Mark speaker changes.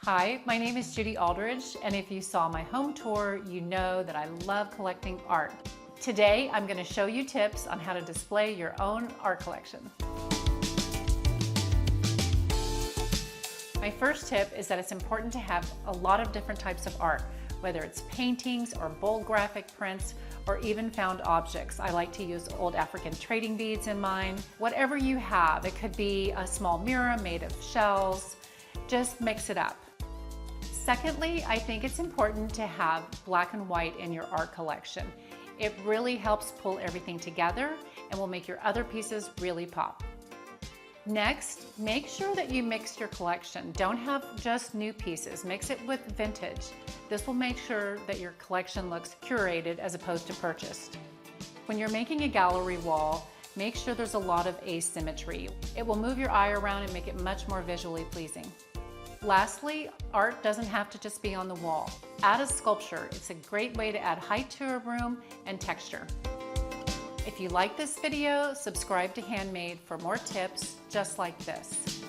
Speaker 1: Hi, my name is Judy Aldridge, and if you saw my home tour, you know that I love collecting art. Today, I'm going to show you tips on how to display your own art collection. My first tip is that it's important to have a lot of different types of art, whether it's paintings or bold graphic prints or even found objects. I like to use old African trading beads in mine. Whatever you have, it could be a small mirror made of shells. Just mix it up. Secondly, I think it's important to have black and white in your art collection. It really helps pull everything together and will make your other pieces really pop. Next, make sure that you mix your collection. Don't have just new pieces, mix it with vintage. This will make sure that your collection looks curated as opposed to purchased. When you're making a gallery wall, make sure there's a lot of asymmetry. It will move your eye around and make it much more visually pleasing. Lastly, art doesn't have to just be on the wall. Add a sculpture. It's a great way to add height to a room and texture. If you like this video, subscribe to Handmade for more tips just like this.